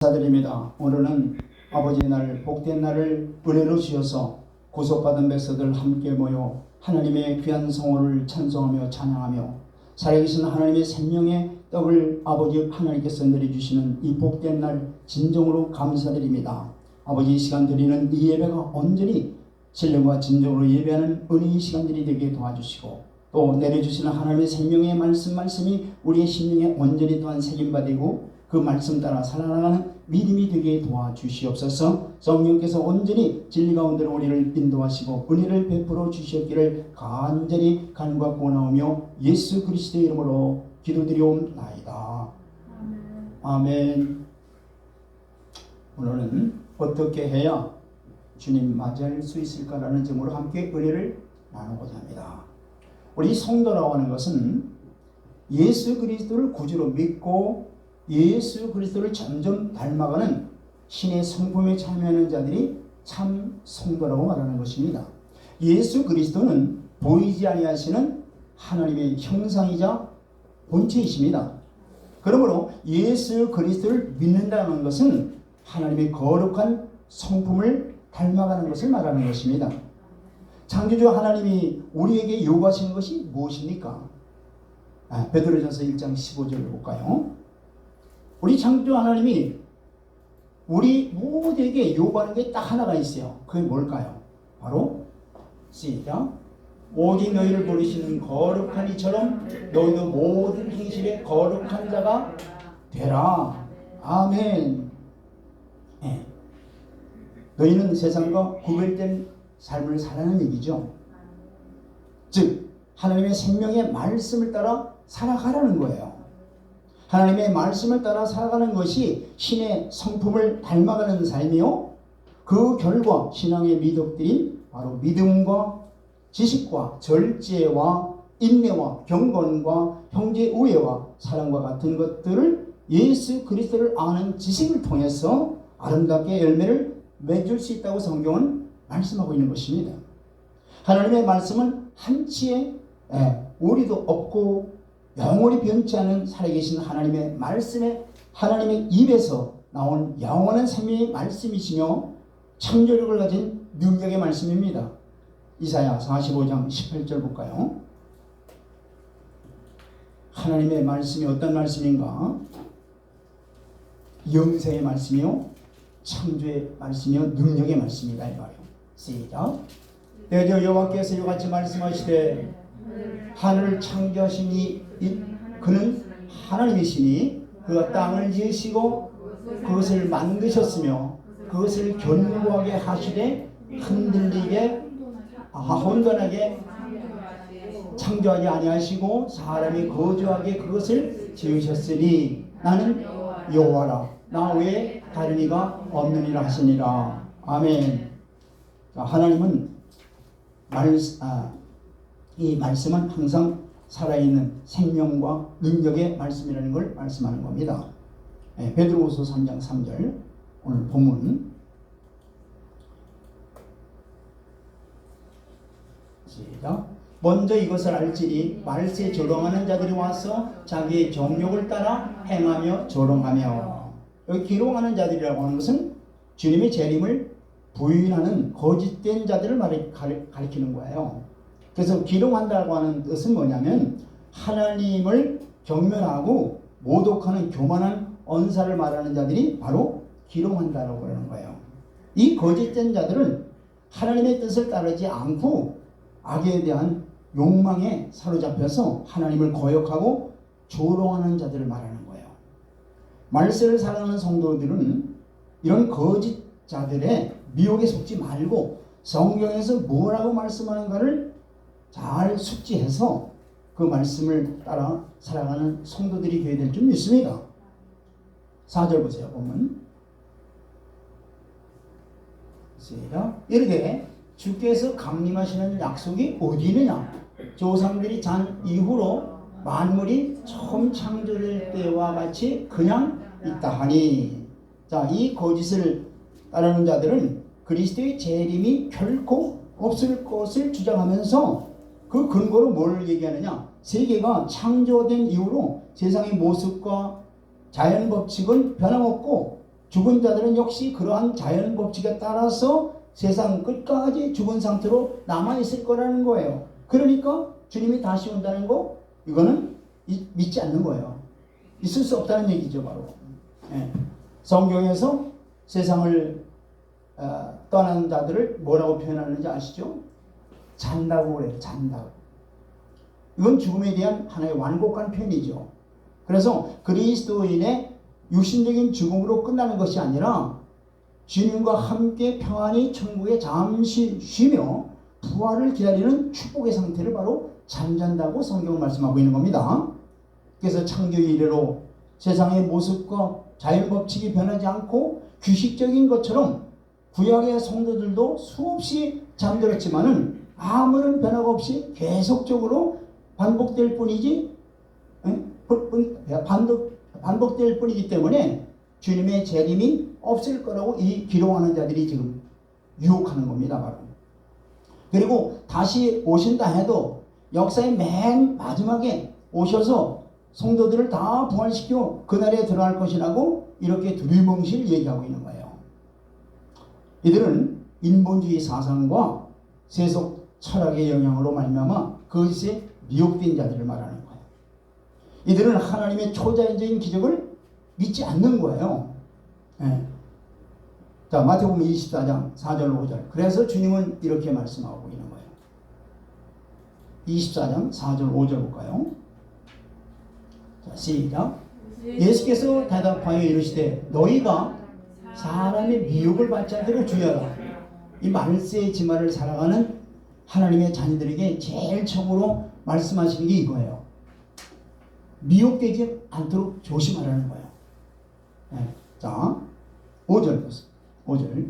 감사드립니다. 오늘은 아버지의 날, 복된 날을 은혜로 주셔서 구속받은 백성들 함께 모여 하나님의 귀한 성호를 찬송하며 찬양하며 살아계신 하나님의 생명의 떡을 아버지 하나님께서 내려주시는 이 복된 날 진정으로 감사드립니다. 아버지, 이 시간 드리는 이 예배가 온전히 신령과 진정으로 예배하는 은혜의 시간들이 되게 도와주시고, 또 내려주시는 하나님의 생명의 말씀이 우리의 심령에 온전히 또한 새김받이고 그 말씀 따라 살아나가는 믿음이 되게 도와주시옵소서. 성령께서 온전히 진리 가운데로 우리를 인도하시고 은혜를 베풀어 주시옵기를 간절히 간구하 구원하오며 예수 그리스도의 이름으로 기도드리옵나이다. 아멘. 오늘은 어떻게 해야 주님 맞이할 수 있을까라는 점으로 함께 은혜를 나누고자 합니다. 우리 성도라고 하는 것은 예수 그리스도를 구주로 믿고 예수 그리스도를 점점 닮아가는 신의 성품에 참여하는 자들이 참 성도라고 말하는 것입니다. 예수 그리스도는 보이지 아니하시는 하나님의 형상이자 본체이십니다. 그러므로 예수 그리스도를 믿는다는 것은 하나님의 거룩한 성품을 닮아가는 것을 말하는 것입니다. 창조주 하나님이 우리에게 요구하시는 것이 무엇입니까? 베드로전서 1장 15절을 볼까요? 우리 창조주 하나님이 우리 모두에게 요구하는 게 딱 하나가 있어요. 그게 뭘까요? 바로 시작. 오직 너희를 부르시는 거룩한 이처럼 너희도 모든 행실에 거룩한 자가 되라. 아멘. 네. 너희는 세상과 구별된 삶을 살아가는 얘기죠. 즉 하나님의 생명의 말씀을 따라 살아가라는 거예요. 하나님의 말씀을 따라 살아가는 것이 신의 성품을 닮아가는 삶이요, 그 결과 신앙의 미덕들인 바로 믿음과 지식과 절제와 인내와 경건과 형제 우애와 사랑과 같은 것들을 예수 그리스도를 아는 지식을 통해서 아름답게 열매를 맺을 수 있다고 성경은 말씀하고 있는 것입니다. 하나님의 말씀은 한치의 오리도 없고 영원히 변치 않은 살아계신 하나님의 말씀에 하나님의 입에서 나온 영원한 생명의 말씀이시며 창조력을 가진 능력의 말씀입니다. 이사야 45장 18절 볼까요? 하나님의 말씀이 어떤 말씀인가? 영생의 말씀이요, 창조의 말씀이요, 능력의 말씀이다 이 말이에요. 시작. 내저 여호와께서 이같이 말씀하시되 하늘을 창조하시니 그는 하나님이시니 그가 땅을 지으시고 그것을 만드셨으며 그것을 견고하게 하시되 흔들리게 혼돈하게 창조하지 아니하시고 사람이 거주하게 그것을 지으셨으니 나는 여호와라 나 외에 다른 이가 없느니라 하시니라. 아멘. 하나님은 이 말씀은 항상 살아있는 생명과 능력의 말씀이라는 걸 말씀하는 겁니다. 베드로후서 3장 3절 오늘 본문 시작. 먼저 이것을 알지니 말세에 조롱하는 자들이 와서 자기의 정욕을 따라 행하며 조롱하며, 여기 기롱하는 자들이라고 하는 것은 주님의 재림을 부인하는 거짓된 자들을 가리키는 거예요. 그래서 기롱한다고 하는 뜻은 뭐냐면 하나님을 경멸하고 모독하는 교만한 언사를 말하는 자들이 바로 기롱한다라고 하는 거예요. 이 거짓된 자들은 하나님의 뜻을 따르지 않고 악에 대한 욕망에 사로잡혀서 하나님을 거역하고 조롱하는 자들을 말하는 거예요. 말세를 살아가는 성도들은 이런 거짓 자들의 미혹에 속지 말고 성경에서 뭐라고 말씀하는가를 잘 숙지해서 그 말씀을 따라 살아가는 성도들이 되어야 될 줄 믿습니다. 4절 보세요. 보면 시작. 이르되 주께서 강림하시는 약속이 어디 있느냐? 조상들이 잔 이후로 만물이 처음 창조될 때와 같이 그냥 있다 하니. 자, 이 거짓을 따르는 자들은 그리스도의 재림이 결코 없을 것을 주장하면서 그 근거로 뭘 얘기하느냐? 세계가 창조된 이후로 세상의 모습과 자연 법칙은 변함없고 죽은 자들은 역시 그러한 자연 법칙에 따라서 세상 끝까지 죽은 상태로 남아있을 거라는 거예요. 그러니까 주님이 다시 온다는 거, 이거는 믿지 않는 거예요. 있을 수 없다는 얘기죠, 바로. 예. 성경에서 세상을 떠난 자들을 뭐라고 표현하는지 아시죠? 잔다고 그래요. 잔다고. 이건 죽음에 대한 하나의 완곡한 표현이죠. 그래서 그리스도인의 육신적인 죽음으로 끝나는 것이 아니라 주님과 함께 평안히 천국에 잠시 쉬며 부활을 기다리는 축복의 상태를 바로 잠잔다고 성경은 말씀하고 있는 겁니다. 그래서 창조의 이래로 세상의 모습과 자연법칙이 변하지 않고 규식적인 것처럼 구약의 성도들도 수없이 잠들었지만은 아무런 변화가 없이 계속적으로 반복될 뿐이지, 반복될 뿐이기 때문에 주님의 재림이 없을 거라고 이 기록하는 자들이 지금 유혹하는 겁니다, 바로. 그리고 다시 오신다 해도 역사의 맨 마지막에 오셔서 성도들을 다 부활시켜 그날에 들어갈 것이라고 이렇게 두리뭉실 얘기하고 있는 거예요. 이들은 인본주의 사상과 세속 철학의 영향으로 말미암아 그것에 미혹된 자들을 말하는 거예요. 이들은 하나님의 초자연적인 기적을 믿지 않는 거예요. 네. 자, 마태복음 24장 4절 5절. 그래서 주님은 이렇게 말씀하고 있는 거예요. 24장 4절 5절 볼까요? 자, 시작. 예수께서 대답하여 이르시되 너희가 사람의 미혹을 받지 않도록 주의하라. 이 말세의 지말을 살아가는 하나님의 자녀들에게 제일 처음으로 말씀하시는 게 이거예요. 미혹되지 않도록 조심하라는 거예요. 네. 자, 5절 보세요. 5절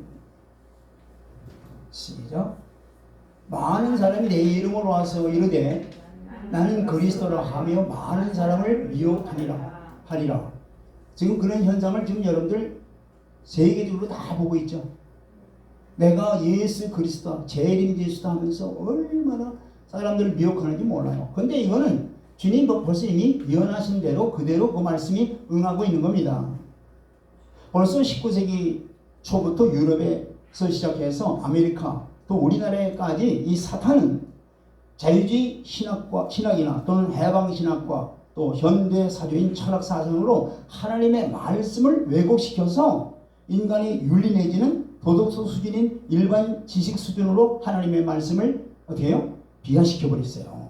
시작. 많은 사람이 내 이름으로 와서 이르되 나는 그리스도라 하며 많은 사람을 미혹하리라. 지금 그런 현상을 지금 여러분들 세계적으로 다 보고 있죠. 내가 예수 그리스도 재림 예수다 하면서 얼마나 사람들을 미혹하는지 몰라요. 근데 이거는 주님 벌써 이미 예언하신 대로 그대로 그 말씀이 응하고 있는 겁니다. 벌써 19세기 초부터 유럽에서 시작해서 아메리카 또 우리나라에까지 이 사탄은 자유주의 신학이나 또는 해방신학과 또 현대 사조인 철학 사상으로 하나님의 말씀을 왜곡시켜서 인간의 윤리 내지는 도덕성 수준인 일반 지식 수준으로 하나님의 말씀을 어떻게 해요? 비하시켜버렸어요.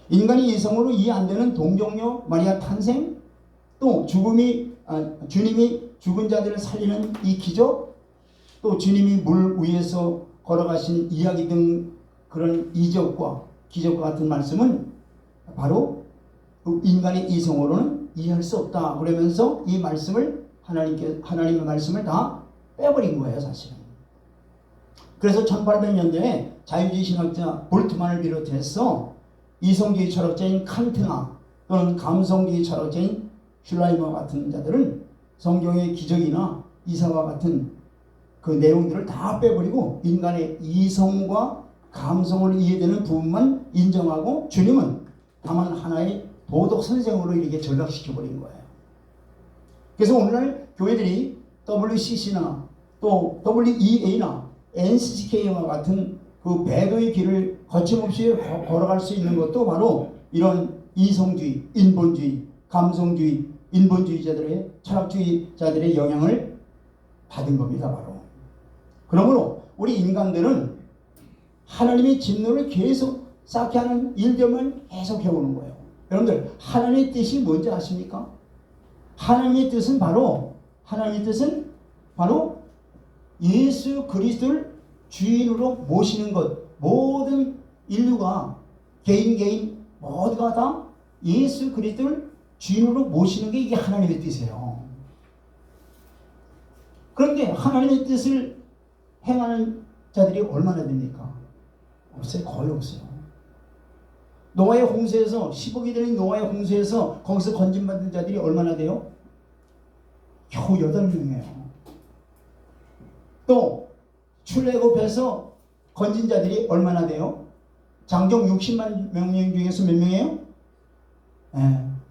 인간이 이성으로 이해 안 되는 동정녀 마리아 탄생, 또 주님이 죽은 자들을 살리는 이 기적, 또 주님이 물 위에서 걸어가신 이야기 등 그런 이적과 기적과 같은 말씀은 바로 인간의 이성으로는 이해할 수 없다. 그러면서 이 말씀을 하나님의 말씀을 다 빼버린 거예요, 사실은. 그래서 1800년대에 자유주의 신학자 볼트만을 비롯해서 이성주의 철학자인 칸트나 또는 감성주의 철학자인 슐라이머 같은 자들은 성경의 기적이나 이사와 같은 그 내용들을 다 빼버리고 인간의 이성과 감성을 이해되는 부분만 인정하고 주님은 다만 하나의 도덕 선생으로 이렇게 전락시켜버린 거예요. 그래서 오늘날 교회들이 WCC나 또 WEA나 NCCK와 같은 그 배도의 길을 거침없이 걸어갈 수 있는 것도 바로 이런 이성주의, 인본주의, 감성주의, 인본주의자들의 철학주의자들의 영향을 받은 겁니다, 바로. 그러므로 우리 인간들은 하나님의 진노를 계속 쌓게 하는 일들만 계속 해오는 거예요. 여러분들, 하나님의 뜻이 뭔지 아십니까? 하나님의 뜻은 바로 예수 그리스도를 주인으로 모시는 것. 모든 인류가 개인 모두가 다 예수 그리스도를 주인으로 모시는 게 이게 하나님의 뜻이에요. 그런데 하나님의 뜻을 행하는 자들이 얼마나 됩니까? 없어요. 거의 없어요. 노아의 홍수에서 10억이 되는 노아의 홍수에서 거기서 건진받은 자들이 얼마나 돼요? 겨우 8명이에요. 또 출애굽해서 건진 자들이 얼마나 돼요? 장정 60만 명 중에서 몇 명이에요?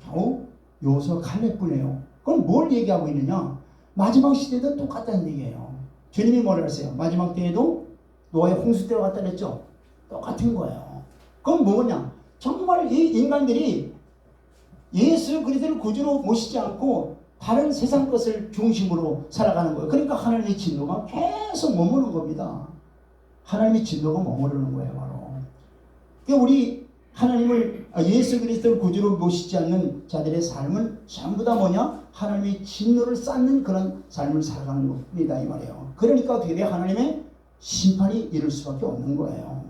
겨우 요소 칼렙뿐이에요. 그럼 뭘 얘기하고 있느냐? 마지막 시대도 똑같다는 얘기예요. 주님이 뭐라 했어요? 마지막 때에도 노아의 홍수 때와 같다 그랬죠? 똑같은 거예요. 그건 뭐냐? 정말 이 인간들이 예수 그리스도를 구주로 모시지 않고 다른 세상 것을 중심으로 살아가는 거예요. 그러니까 하나님의 진노가 계속 머무는 겁니다. 하나님의 진노가 머무르는 거예요, 바로. 그러니까 우리 하나님을 예수 그리스도를 구주로 모시지 않는 자들의 삶은 전부 다 뭐냐? 하나님의 진노를 쌓는 그런 삶을 살아가는 겁니다, 이 말이에요. 그러니까 어떻게 돼요? 하나님의 심판이 이룰 수밖에 없는 거예요.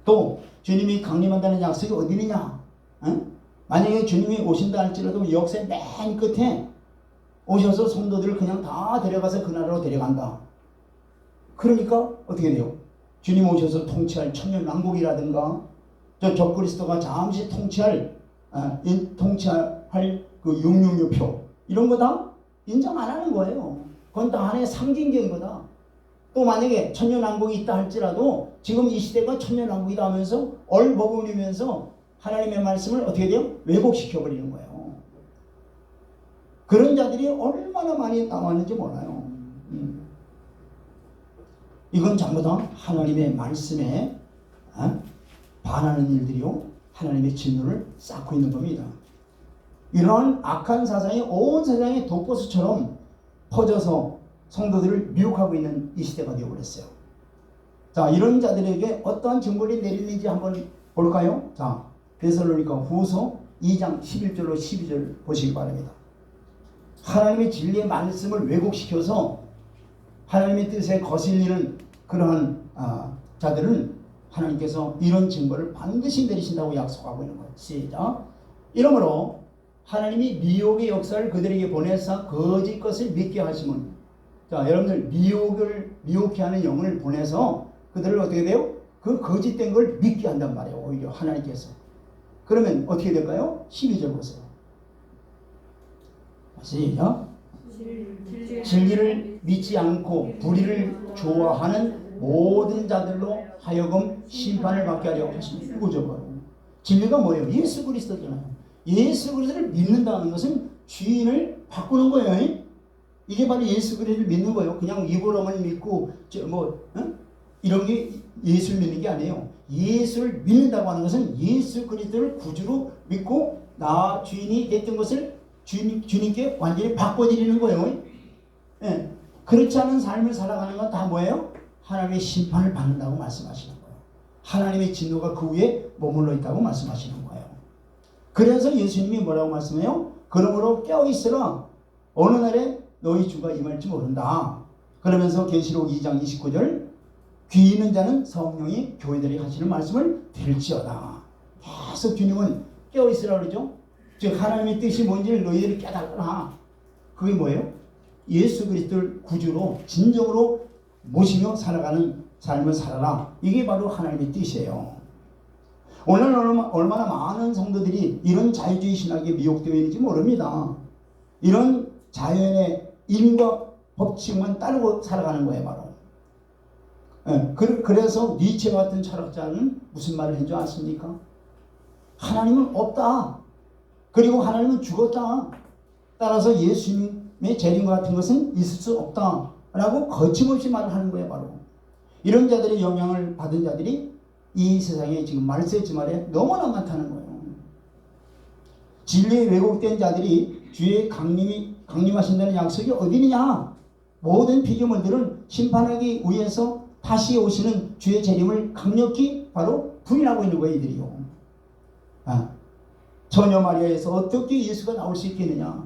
또 주님이 강림한다는 약속이 어디 있느냐? 응? 만약에 주님이 오신다 할지라도 역사의 맨 끝에 오셔서 성도들을 그냥 다 데려가서 그 나라로 데려간다. 그러니까 어떻게 돼요? 주님 오셔서 통치할 천년왕국이라든가 저 적그리스도가 잠시 통치할 그 666표 이런 거 다 인정 안 하는 거예요. 그건 다 하나의 상징적인 거다. 또 만약에 천년왕국이 있다 할지라도 지금 이 시대가 천년왕국이다 하면서 얼버무리면서 하나님의 말씀을 어떻게 돼요? 왜곡시켜버리는 거예요. 그런 자들이 얼마나 많이 나왔는지 몰라요. 이건 전부 다 하나님의 말씀에 반하는 일들이요. 하나님의 진노를 쌓고 있는 겁니다. 이러한 악한 사상이 온 세상에 독버섯처럼 퍼져서 성도들을 미혹하고 있는 이 시대가 되어버렸어요. 자, 이런 자들에게 어떠한 증거를 내리는지 한번 볼까요? 자, 데살로니가 후서 2장 11절로 12절 보시기 바랍니다. 하나님의 진리의 말씀을 왜곡시켜서 하나님의 뜻에 거슬리는 그러한 자들은 하나님께서 이런 증거를 반드시 내리신다고 약속하고 있는 거예요. 시작. 이러므로 하나님이 미혹의 역사를 그들에게 보내사 거짓 것을 믿게 하시면, 자, 여러분들 미혹해 하는 영을 보내서 그들을 어떻게 돼요? 그 거짓된 걸 믿게 한단 말이에요. 오히려 하나님께서. 그러면 어떻게 될까요? 12절 보세요. 시작. 진리를 믿지 않고 불의를 좋아하는 모든 자들로 하여금 심판을 받게 하려 하십니다. 이거죠, 바로. 진리가 뭐예요? 예수 그리스도잖아요. 예수 그리스도를 믿는다는 것은 주인을 바꾸는 거예요. 이게 바로 예수 그리스도를 믿는 거예요. 그냥 입으로만 믿고 이런 게 예수를 믿는 게 아니에요. 예수를 믿는다고 하는 것은 예수 그리스도를 구주로 믿고 나 주인이 됐던 것을 주님께 완전히 바꿔드리는 거예요. 예. 그렇지 않은 삶을 살아가는 건 다 뭐예요? 하나님의 심판을 받는다고 말씀하시는 거예요. 하나님의 진노가 그 위에 머물러 있다고 말씀하시는 거예요. 그래서 예수님이 뭐라고 말씀해요? 그러므로 깨어있으라. 어느 날에 너희 주가 임할지 모른다. 그러면서 계시록 2장 29절 귀 있는 자는 성령이 교회들이 하시는 말씀을 들을지어다. 계속 주님은 깨어있으라 그러죠. 즉 하나님의 뜻이 뭔지를 너희들이 깨달으라. 그게 뭐예요? 예수 그리스도를 구주로 진정으로 모시며 살아가는 삶을 살아라. 이게 바로 하나님의 뜻이에요. 오늘 얼마나 많은 성도들이 이런 자유주의 신학에 미혹되어 있는지 모릅니다. 이런 자연의 인과 법칙만 따르고 살아가는 거예요, 바로. 예, 그래서 니체 같은 철학자는 무슨 말을 했는지 아십니까? 하나님은 없다. 그리고 하나님은 죽었다. 따라서 예수님의 재림과 같은 것은 있을 수 없다. 라고 거침없이 말을 하는 거예요, 바로. 이런 자들의 영향을 받은 자들이 이 세상에 지금 말세지말에 너무나 많다는 거예요. 진리에 왜곡된 자들이 주의 강림하신다는 약속이 어디느냐? 모든 피조물들은 심판하기 위해서 다시 오시는 주의 재림을 강력히 바로 부인하고 있는 거예요, 이들이요. 처녀 마리아에서 어떻게 예수가 나올 수 있겠느냐?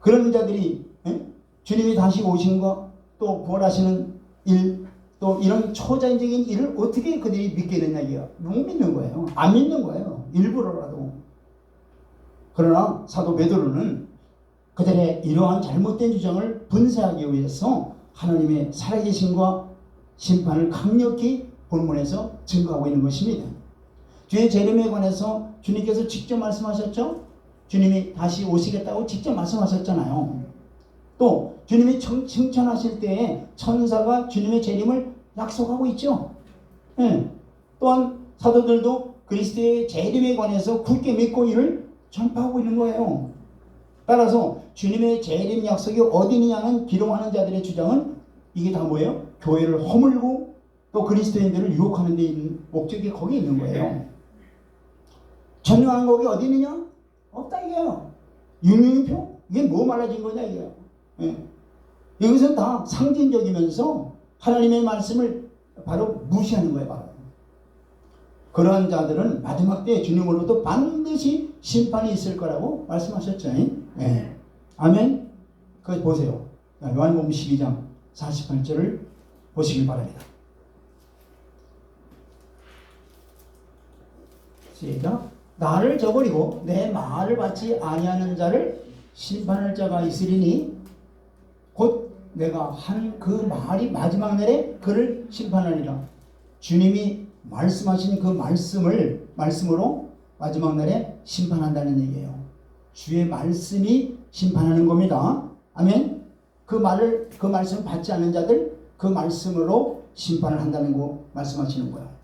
그런 자들이 주님이 다시 오신 것, 또 부활하시는 일, 또 이런 초자연적인 일을 어떻게 그들이 믿게 됐냐, 이게요. 못 믿는 거예요. 안 믿는 거예요. 일부러라도. 그러나 사도 베드로는 그들의 이러한 잘못된 주장을 분쇄하기 위해서 하나님의 살아계심과 심판을 강력히 본문에서 증거하고 있는 것입니다. 주의 재림에 관해서 주님께서 직접 말씀하셨죠? 주님이 다시 오시겠다고 직접 말씀하셨잖아요. 또 주님이 칭찬하실 때에 천사가 주님의 재림을 약속하고 있죠. 네. 또한 사도들도 그리스도의 재림에 관해서 굳게 믿고 이를 전파하고 있는 거예요. 따라서 주님의 재림 약속이 어디 있느냐는 기롱하는 자들의 주장은 이게 다 뭐예요? 교회를 허물고 또 그리스도인들을 유혹하는 데 있는 목적이 거기 있는 거예요. 전능한 법이 어디 있느냐? 없다 이게요. 육륜표? 이게 뭐 말라진 거냐 이게요. 예. 이것은 다 상징적이면서 하나님의 말씀을 바로 무시하는 거예요. 바로. 그러한 자들은 마지막 때에 주님으로부터 반드시 심판이 있을 거라고 말씀하셨죠. 예. 아멘. 그거 보세요. 요한복음 12장 48절을 보시길 바랍니다. 시작. 나를 저버리고 내 말을 받지 아니하는 자를 심판할 자가 있으리니 곧 내가 한 그 말이 마지막 날에 그를 심판하리라. 주님이 말씀하신 그 말씀으로 마지막 날에 심판한다는 얘기예요. 주의 말씀이 심판하는 겁니다. 아멘. 그 말씀 받지 않는 자들 그 말씀으로 심판을 한다는 거 말씀하시는 거예요.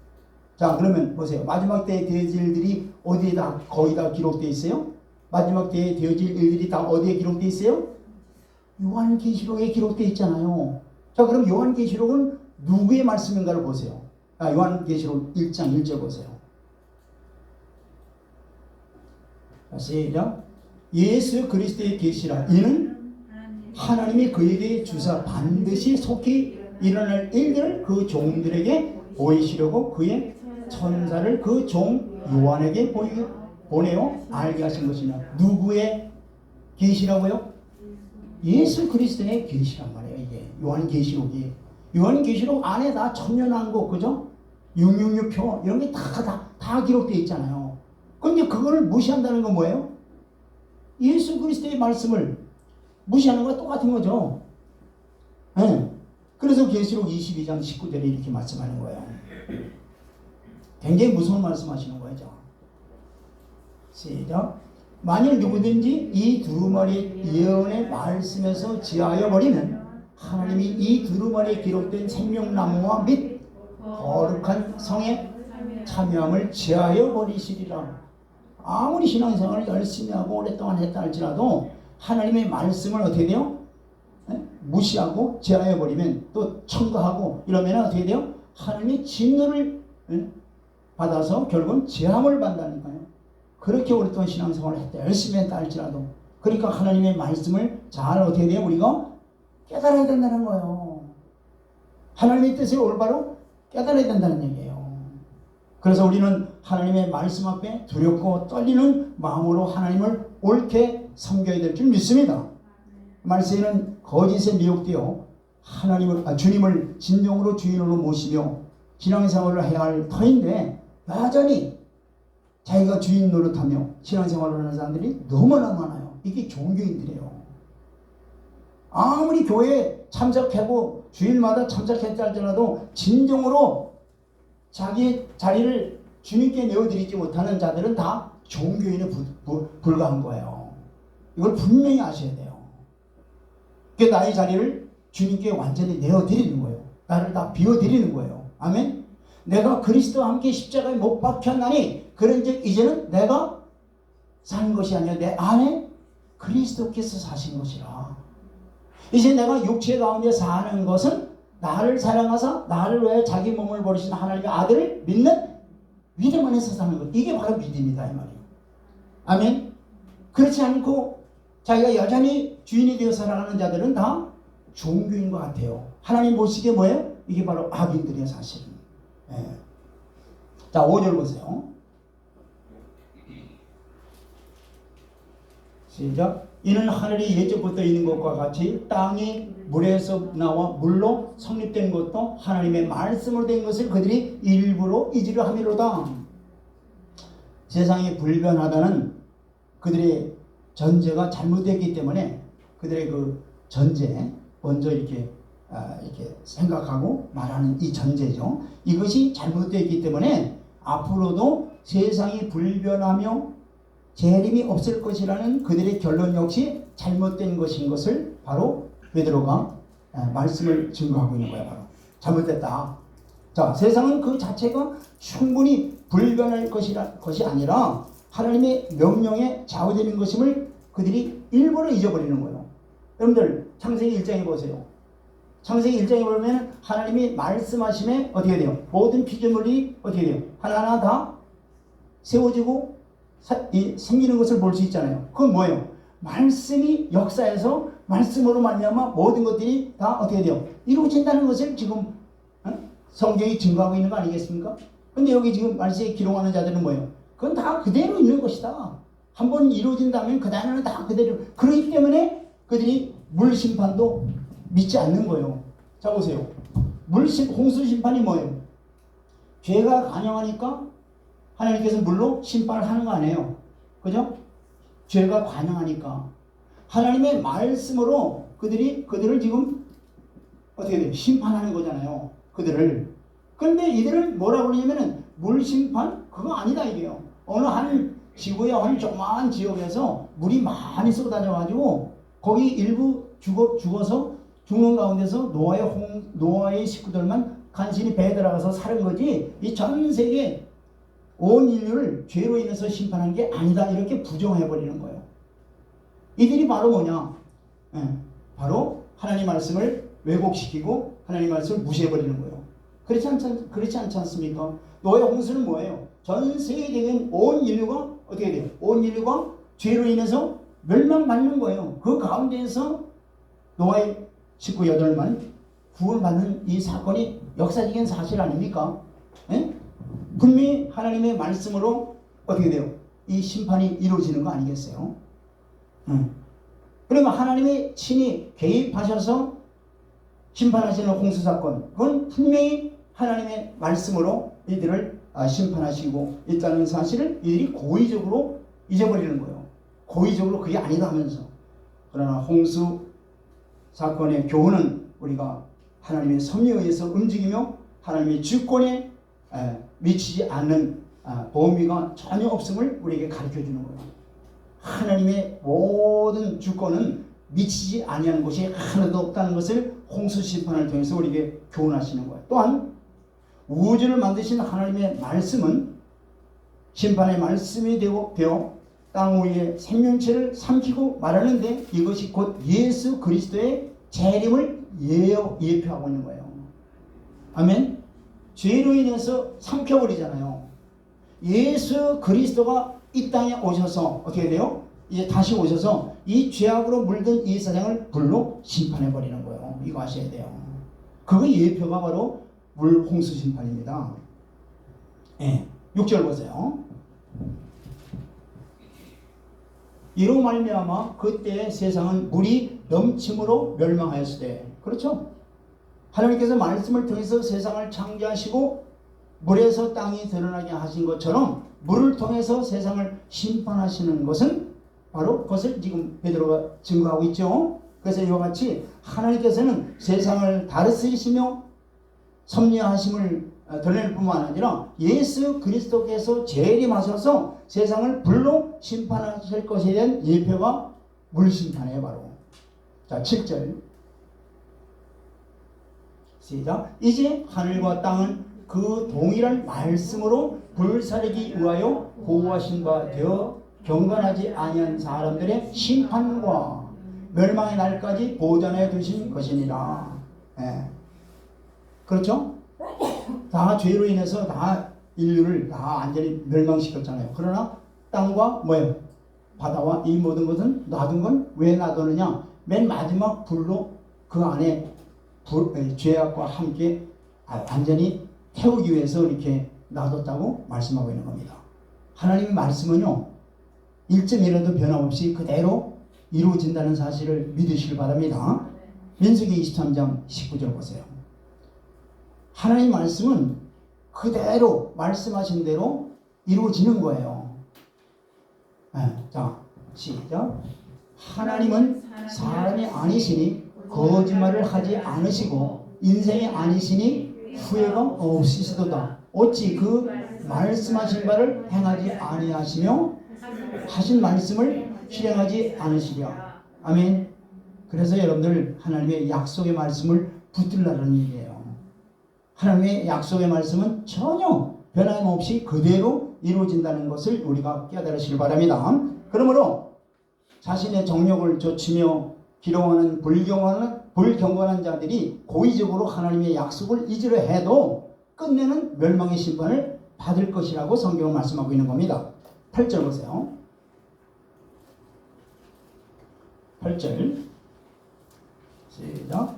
자, 그러면 보세요. 마지막 때의 되어질 일들이 어디에다 거의 다 기록되어 있어요? 마지막 때에 되어질 일들이 다 어디에 기록되어 있어요? 요한계시록에 기록되어 있잖아요. 자, 그럼 요한계시록은 누구의 말씀인가를 보세요. 요한계시록 1장 1절 보세요. 시작. 예수 그리스도의 계시라. 이는 하나님이 그에게 주사 반드시 속히 일어날 일들을 그 종들에게 보이시려고 그의 천사를 그 종 요한에게 보내어 알게 하신 것이냐. 누구의 계시라고요? 예수 그리스도의 계시란 말이에요. 이게 요한계시록이. 요한계시록 안에 다 천년왕국, 그죠? 666표 이런 게 다 기록되어 있잖아요. 그런데 그거를 무시한다는 건 뭐예요? 예수 그리스도의 말씀을 무시하는 거와 똑같은 거죠. 네. 그래서 계시록 22장 19절에 이렇게 말씀하는 거예요. 굉장히 무서운 말씀하시는 거죠. 시작. 만일 누구든지 이 두루마리 예언의 말씀에서 지하여 버리면 하나님이 이 두루마리에 기록된 생명나무와 및 거룩한 성에 참여함을 지하여 버리시리라. 아무리 신앙생활을 열심히 하고 오랫동안 했다 할지라도 하나님의 말씀을 어떻게 돼요? 무시하고 제하여 버리면 또 청구하고 이러면 어떻게 돼요? 하나님의 진노를 받아서 결국은 제함을 받는다니까요. 그렇게 오랫동안 신앙생활을 했다 열심히 했다 할지라도 그러니까 하나님의 말씀을 잘 어떻게 돼요? 우리가 깨달아야 된다는 거예요. 하나님의 뜻을 올바로 깨달아야 된다는 얘기예요. 그래서 우리는 하나님의 말씀 앞에 두렵고 떨리는 마음으로 하나님을 옳게 섬겨야 될 줄 믿습니다. 말세에는 거짓에 미혹되어 주님을 진정으로 주인으로 모시며 신앙생활을 해야 할 터인데 여전히 자기가 주인 노릇하며 신앙생활을 하는 사람들이 너무나 많아요. 이게 종교인들이에요. 아무리 교회에 참석하고 주일마다 참석했다 할지라도 진정으로 자기 자리를 주님께 내어드리지 못하는 자들은 다 종교인에 불과한 거예요. 이걸 분명히 아셔야 돼요. 그러니까 나의 자리를 주님께 완전히 내어드리는 거예요. 나를 다 비워드리는 거예요. 아멘. 내가 그리스도와 함께 십자가에 못 박혔나니 그런즉 이제는 내가 사는 것이 아니라 내 안에 그리스도께서 사신 것이라. 이제 내가 육체 가운데 사는 것은 나를 사랑하사 나를 위해 자기 몸을 버리신 하나님의 아들을 믿는 믿음 안에서 사는 것. 이게 바로 믿음이다 이 말이에요. 아멘. 그렇지 않고 자기가 여전히 주인이 되어 살아가는 자들은 다 종교인 것 같아요. 하나님 보시기에 뭐예요? 이게 바로 악인들의 사실. 예. 자, 5절 보세요. 시작. 이는 하늘이 예적부터 있는 것과 같이 땅이 물에서 나와 물로 성립된 것도 하나님의 말씀으로 된 것을 그들이 일부러 이지를 함이로다. 세상이 불변하다는 그들의 전제가 잘못됐기 때문에 그들의 그 전제 먼저 이렇게 생각하고 말하는 이 전제죠. 이것이 잘못됐기 때문에 앞으로도 세상이 불변하며 재림이 없을 것이라는 그들의 결론 역시 잘못된 것인 것을 바로 베드로가 말씀을 증거하고 있는 거야. 바로 잘못됐다. 자, 세상은 그 자체가 충분히 불변할 것이 아니라 하나님의 명령에 좌우되는 것임을 그들이 일부러 잊어버리는 거예요. 여러분들 창세기 1장에 보세요. 창세기 1장에 보면 하나님이 말씀하심에 어떻게 돼요? 모든 피조물이 어떻게 돼요? 하나하나 다 세워지고 생기는 것을 볼 수 있잖아요. 그건 뭐예요? 말씀이 역사에서 말씀으로 말미암아 모든 것들이 다 어떻게 돼요? 이루어진다는 것을 지금 성경이 증거하고 있는 거 아니겠습니까? 근데 여기 지금 말씀에 기록하는 자들은 뭐예요? 그건 다 그대로 있는 것이다. 한번 이루어진다면 그 다음에는 다 그대로. 그렇기 때문에 그들이 물 심판도 믿지 않는 거예요. 자 보세요. 홍수 심판이 뭐예요? 죄가 관영하니까 하나님께서 물로 심판을 하는 거 아니에요. 그죠? 죄가 관영하니까 하나님의 말씀으로 그들을 지금 어떻게 돼요? 심판하는 거잖아요. 그들을. 그런데 이들을 뭐라고 그러냐면은 물 심판? 그거 아니다 이게요. 어느 한 지구의 한 조그마한 지역에서 물이 많이 쏟아져가지고 거기 일부 죽어서 죽는 가운데서 노아의 식구들만 간신히 배에 들어가서 사는 거지 이 전 세계 온 인류를 죄로 인해서 심판한 게 아니다 이렇게 부정해버리는 거예요. 이들이 바로 뭐냐? 바로 하나님 말씀을 왜곡시키고 하나님 말씀을 무시해버리는 거예요. 그렇지 않지 않습니까? 노아의 홍수는 뭐예요? 전 세계적인 온 인류가 어떻게 돼요? 온 인류가 죄로 인해서 멸망받는 거예요. 그 가운데에서 노아의 식구 8만 구원받는 이 사건이 역사적인 사실 아닙니까? 분명히 하나님의 말씀으로 어떻게 돼요? 이 심판이 이루어지는 거 아니겠어요? 그러면 하나님이 친히 개입하셔서 심판하시는 홍수 사건, 그건 분명히 하나님의 말씀으로 이들을 심판하시고 있다는 사실을 이들이 고의적으로 잊어버리는 거예요. 고의적으로 그게 아니다 하면서. 그러나 홍수 사건의 교훈은 우리가 하나님의 섭리에 의해서 움직이며 하나님의 주권에 미치지 않는 범위가 전혀 없음을 우리에게 가르쳐주는 거예요. 하나님의 모든 주권은 미치지 아니하는 것이 하나도 없다는 것을 홍수 심판을 통해서 우리에게 교훈하시는 거예요. 또한 우주를 만드신 하나님의 말씀은 심판의 말씀이 되어 땅 위에 생명체를 삼키고 말하는데 이것이 곧 예수 그리스도의 재림을 예표하고 있는 거예요. 아멘. 죄로 인해서 삼켜버리잖아요. 예수 그리스도가 이 땅에 오셔서 어떻게 돼요? 이제 다시 오셔서 이 죄악으로 물든 이 세상을 불로 심판해버리는 거예요. 이거 아셔야 돼요. 그거 예표가 바로 물 홍수 심판입니다. 6절 보세요. 이로 말미암아 그때 세상은 물이 넘침으로 멸망하였으되, 그렇죠? 하나님께서 말씀을 통해서 세상을 창조하시고 물에서 땅이 드러나게 하신 것처럼 물을 통해서 세상을 심판하시는 것은 바로 그것을 지금 베드로가 증거하고 있죠. 그래서 이와 같이 하나님께서는 세상을 다스리시며 섭리하심을 드러낼 뿐만 아니라 예수 그리스도께서 재림하셔서 세상을 불로 심판하실 것에 대한 예표가 물심판이에요. 바로. 자, 7절 시작. 이제 하늘과 땅은 그 동일한 말씀으로 불사르기 위하여 보호하신 바 되어 경건하지 아니한 사람들의 심판과 멸망의 날까지 보존해 두신 것이니라. 그렇죠? 다 죄로 인해서 다 인류를 다 완전히 멸망시켰잖아요. 그러나 땅과 뭐예요? 바다와 이 모든 것은 놔둔 건 왜 놔두느냐? 맨 마지막 불로 그 안에 죄악과 함께 완전히 태우기 위해서 이렇게 놔뒀다고 말씀하고 있는 겁니다. 하나님의 말씀은요, 1.1에도 변함없이 그대로 이루어진다는 사실을 믿으시길 바랍니다. 민수기 23장 19절 보세요. 하나님 말씀은 그대로 말씀하신 대로 이루어지는 거예요. 자, 시작. 하나님은 사람이 아니시니 거짓말을 하지 않으시고 인생이 아니시니 후회가 없으시도다. 어찌 그 말씀하신 바를 행하지 아니하시며 하신 말씀을 실행하지 않으시랴. 아멘. 그래서 여러분들 하나님의 약속의 말씀을 붙들라는 얘기예요. 하나님의 약속의 말씀은 전혀 변함없이 그대로 이루어진다는 것을 우리가 깨달으시길 바랍니다. 그러므로 자신의 정욕을 좇으며 기롱하는 불경건한 자들이 고의적으로 하나님의 약속을 잊으려 해도 끝내는 멸망의 심판을 받을 것이라고 성경은 말씀하고 있는 겁니다. 8절 보세요. 8절 시작.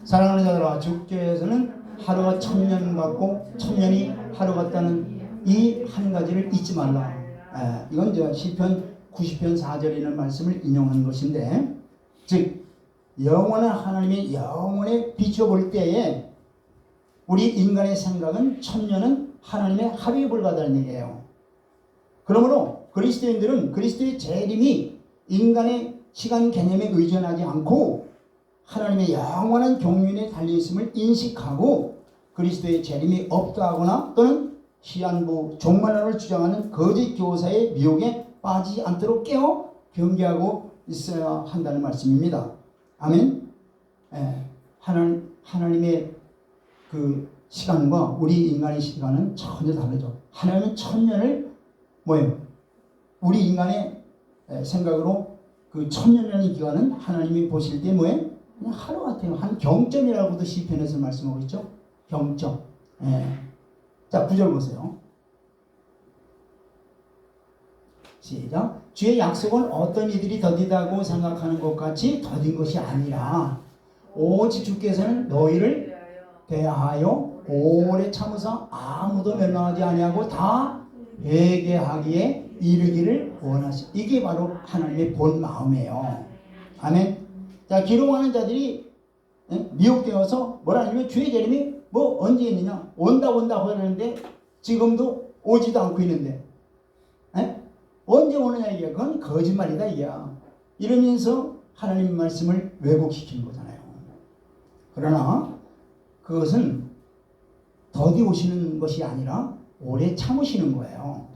사랑하는 자들아, 주께서는 하루가 1000년 같고 1000년이 하루 같다는 이 한 가지를 잊지 말라. 이건 저 시편 90편 4절에 있는 말씀을 인용하는 것인데, 즉 영원한 하나님의 영원에 비춰볼 때에 우리 인간의 생각은 1000년은 하나님의 합의에 불과하다는 얘기예요. 그러므로 그리스도인들은 그리스도의 재림이 인간의 시간 개념에 의존하지 않고 하나님의 영원한 경륜에 달려있음을 인식하고 그리스도의 재림이 없다거나 또는 시한부 종말론을 주장하는 거짓 교사의 미혹에 빠지지 않도록 깨어 경계하고 있어야 한다는 말씀입니다. 아멘. 하나님의 그 시간과 우리 인간의 시간은 전혀 다르죠. 하나님은 1000년을 우리 인간의 생각으로 그 1000년이라는 기간은 하나님이 보실 때 그냥 하루 같아요. 한 경점이라고도 시편에서 말씀하고 있죠. 경점. 자, 9절 보세요. 시작. 주의 약속은 어떤 이들이 더디다고 생각하는 것 같이 더딘 것이 아니라 오직 주께서는 너희를 대하여 오래 참으사 아무도 멸망하지 아니하고 다 회개하기에 이르기를 원하시. 이게 바로 하나님의 본 마음이에요. 아멘. 자, 기록하는 자들이 미혹되어서 뭐라 하냐면 주의 재림이 언제 있느냐, 온다고 하는데 지금도 오지도 않고 있는데 언제 오느냐 이게 그건 거짓말이다 이게야. 이러면서 하나님 말씀을 왜곡시키는 거잖아요. 그러나 그것은 더디 오시는 것이 아니라 오래 참으시는 거예요.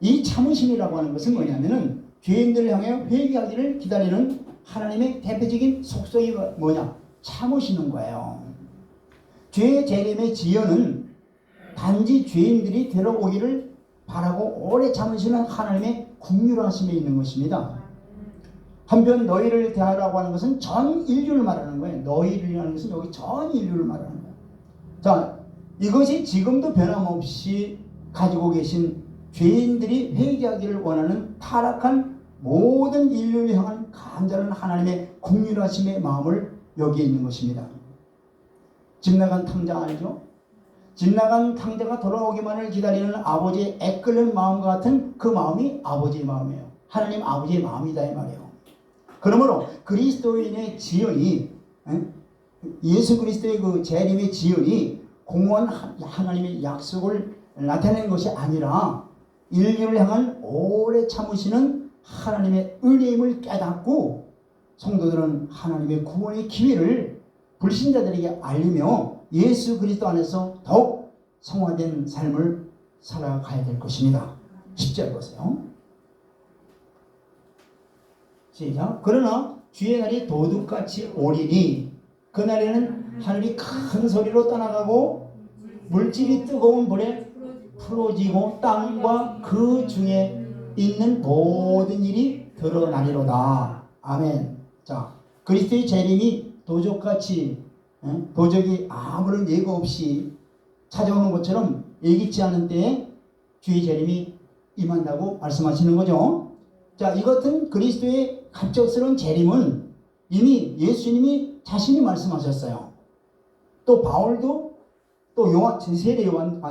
이 참으심이라고 하는 것은 뭐냐면은 죄인들을 향해 회개하기를 기다리는 하나님의 대표적인 속성이 뭐냐? 참으시는 거예요. 죄의 재림의 지연은 단지 죄인들이 되어오기를 바라고 오래 참으시는 하나님의 긍휼하심에 있는 것입니다. 한편 너희를 대하라고 하는 것은 전 인류를 말하는 거예요. 너희라는 것은 여기 전 인류를 말하는 거예요. 자, 이것이 지금도 변함없이 가지고 계신 죄인들이 회개하기를 원하는 타락한 모든 인류를 향한 간절한 하나님의 긍휼하심의 마음을 여기에 있는 것입니다. 집 나간 탕자 알죠? 집 나간 탕자가 돌아오기만을 기다리는 아버지의 애끓는 마음과 같은 그 마음이 아버지의 마음이에요. 하나님 아버지의 마음이다 이 말이에요. 그러므로 그리스도인의 지연이 예수 그리스도의 그 재림의 지연이 공허한 하나님의 약속을 나타내는 것이 아니라 인류를 향한 오래 참으시는 하나님의 은혜임을 깨닫고 성도들은 하나님의 구원의 기회를 불신자들에게 알리며 예수 그리스도 안에서 더욱 성화된 삶을 살아가야 될 것입니다. 10절 보세요. 시작. 그러나 주의 날이 도둑같이 오리니 그날에는 하늘이 큰 소리로 떠나가고 물질이 뜨거운 불에 풀어지고 땅과 그 중에 있는 모든 일이 드러나리로다. 아멘. 자, 그리스도의 재림이 도적같이 도적이 아무런 예고 없이 찾아오는 것처럼 예기치 않은 때에 주의 재림이 임한다고 말씀하시는 거죠. 자, 이 같은 그리스도의 갑작스러운 재림은 이미 예수님이 자신이 말씀하셨어요. 또 바울도 또 세례 요한,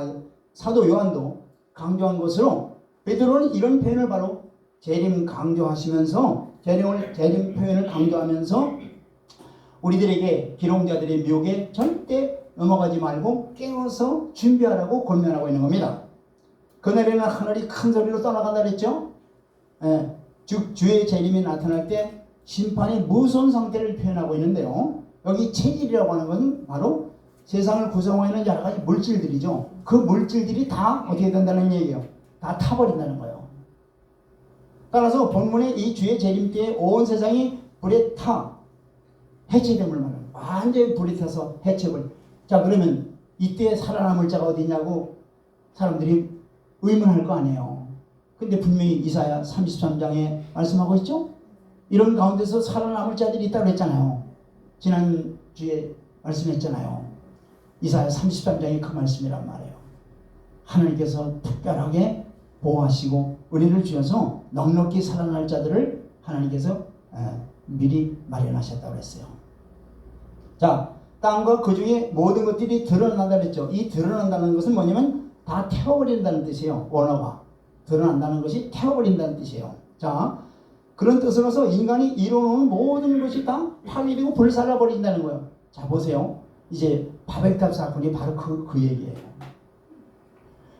사도 요한도 강조한 것으로 베드로는 이런 표현을 바로 재림 강조하시면서 재림 표현을 강조하면서 우리들에게 기록자들의 미혹에 절대 넘어가지 말고 깨어서 준비하라고 권면하고 있는 겁니다. 그날에는 하늘이 큰 소리로 떠나간다 그랬죠. 즉 주의 재림이 나타날 때 심판의 무서운 상태를 표현하고 있는데요. 여기 체질이라고 하는 것은 바로 세상을 구성하고 있는 여러 가지 물질들이죠. 그 물질들이 다 어떻게 된다는 얘기예요. 다 타버린다는 거예요. 따라서 본문의 이 주의 재림 때에 온 세상이 불에 타 해체됨을 말합니다. 완전히 불이 타서 해체를. 자, 그러면 이때 살아남을 자가 어디냐고 사람들이 의문할 거 아니에요. 근데 분명히 이사야 33장에 말씀하고 있죠. 이런 가운데서 살아남을 자들이 있다고 했잖아요. 지난주에 말씀했잖아요. 이사야 33장이 그 말씀이란 말이에요. 하나님께서 특별하게 보호하시고 은혜를 주셔서 넉넉히 살아날 자들을 하나님께서 미리 마련하셨다고 했어요. 자, 땅과 그 중에 모든 것들이 드러난다 그랬죠. 이 드러난다는 것은 뭐냐면 다 태워버린다는 뜻이에요. 원어가. 드러난다는 것이 태워버린다는 뜻이에요. 자, 그런 뜻으로서 인간이 이뤄놓은 모든 것이 다 파괴되고 불살라버린다는 거예요. 자, 보세요. 이제 바벨탑 사건이 바로 그 얘기예요.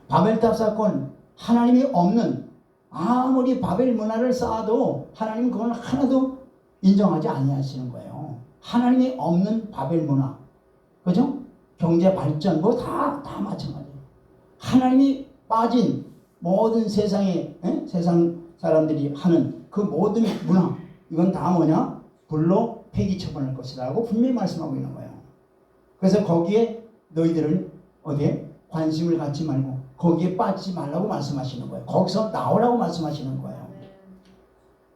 바벨탑 사건, 하나님이 없는, 아무리 바벨 문화를 쌓아도 하나님은 그건 하나도 인정하지 아니하시는 거예요. 하나님이 없는 바벨 문화, 그죠? 경제 발전 뭐 다 마찬가지예요. 하나님이 빠진 모든 세상에 세상 사람들이 하는 그 모든 문화, 이건 다 뭐냐? 불로 폐기 처분할 것이라고 분명히 말씀하고 있는 거예요. 그래서 거기에 너희들은 어디에 관심을 갖지 말고 거기에 빠지지 말라고 말씀하시는 거예요. 거기서 나오라고 말씀하시는 거예요.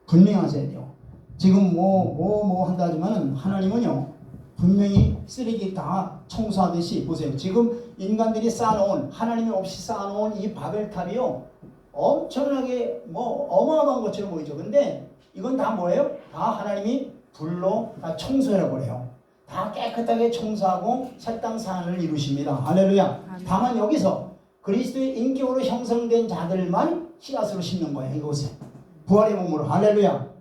분명하셔야 돼요. 지금 뭐 한다 하지만 하나님은요, 분명히 쓰레기 다 청소하듯이, 보세요. 지금 인간들이 쌓아놓은, 하나님이 없이 쌓아놓은 이 바벨탑이요, 엄청나게 어마어마한 것처럼 보이죠. 근데 이건 다 뭐예요? 다 하나님이 불로 다 청소하라고 그래요. 다 깨끗하게 청소하고 새 땅 사안을 이루십니다. 할렐루야. 다만 여기서 그리스도의 인격으로 형성된 자들만 씨앗으로 심는 거예요. 이곳에 부활의 몸으로. 할렐루야.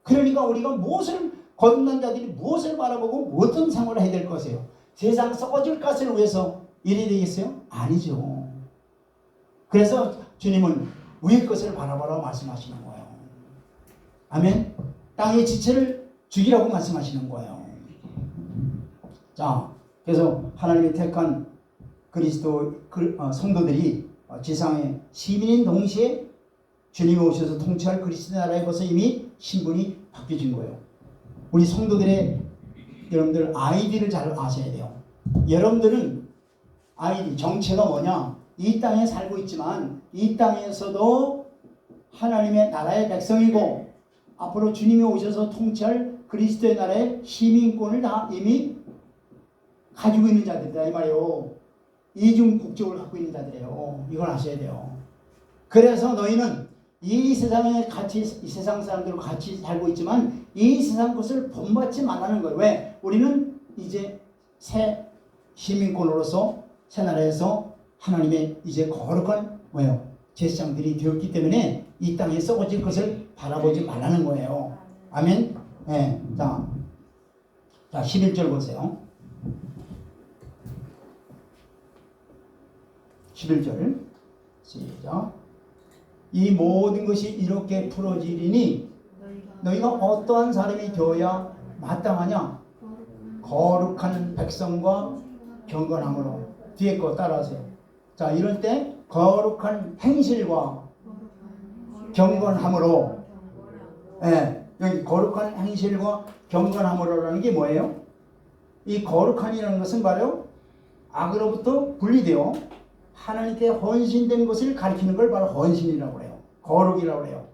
그러니까 우리가 무엇을, 거듭난 자들이 무엇을 바라보고 어떤 생활을 해야 될 것이에요? 세상 썩어질 것을 위해서 일이 되겠어요? 아니죠. 그래서 주님은 위의 것을 바라보라고 말씀하시는 거예요. 아멘. 땅의 지체를 죽이라고 말씀하시는 거예요. 자, 그래서 하나님이 택한 그리스도 성도들이 지상의 시민인 동시에 주님이 오셔서 통치할 그리스도 나라에 벌써 이미 신분이 바뀌어진 거예요. 우리 성도들의, 여러분들 아이디를 잘 아셔야 돼요. 여러분들은 아이디, 정체가 뭐냐? 이 땅에 살고 있지만 이 땅에서도 하나님의 나라의 백성이고 앞으로 주님이 오셔서 통치할 그리스도의 나라의 시민권을 다 이미 가지고 있는 자들이다 이 말이에요. 이중 국적을 갖고 있는 자들이에요. 이걸 아셔야 돼요. 그래서 너희는 이 세상에 같이, 이 세상 사람들과 같이 살고 있지만 이 세상 것을 본받지 말라는 거예요. 왜? 우리는 이제 새 시민권으로서 새 나라에서 하나님의 이제 거룩한 뭐예요? 제사장들이 되었기 때문에 이 땅에 썩어질 것을 바라보지 말라는 거예요. 아멘. 네. 자 11절 보세요. 11절 시작. 이 모든 것이 이렇게 풀어지리니 너희가 어떠한 사람이 되어야 마땅하냐? 거룩한 백성과 경건함으로. 뒤에 거 따라하세요. 자, 이럴 때 거룩한 행실과 경건함으로. 여기 거룩한 행실과 경건함으로라는 게 뭐예요? 이 거룩한이라는 것은 바로 악으로부터 분리되어 하나님께 헌신된 것을 가리키는 걸 바로 헌신이라고 해요. 거룩이라고 해요.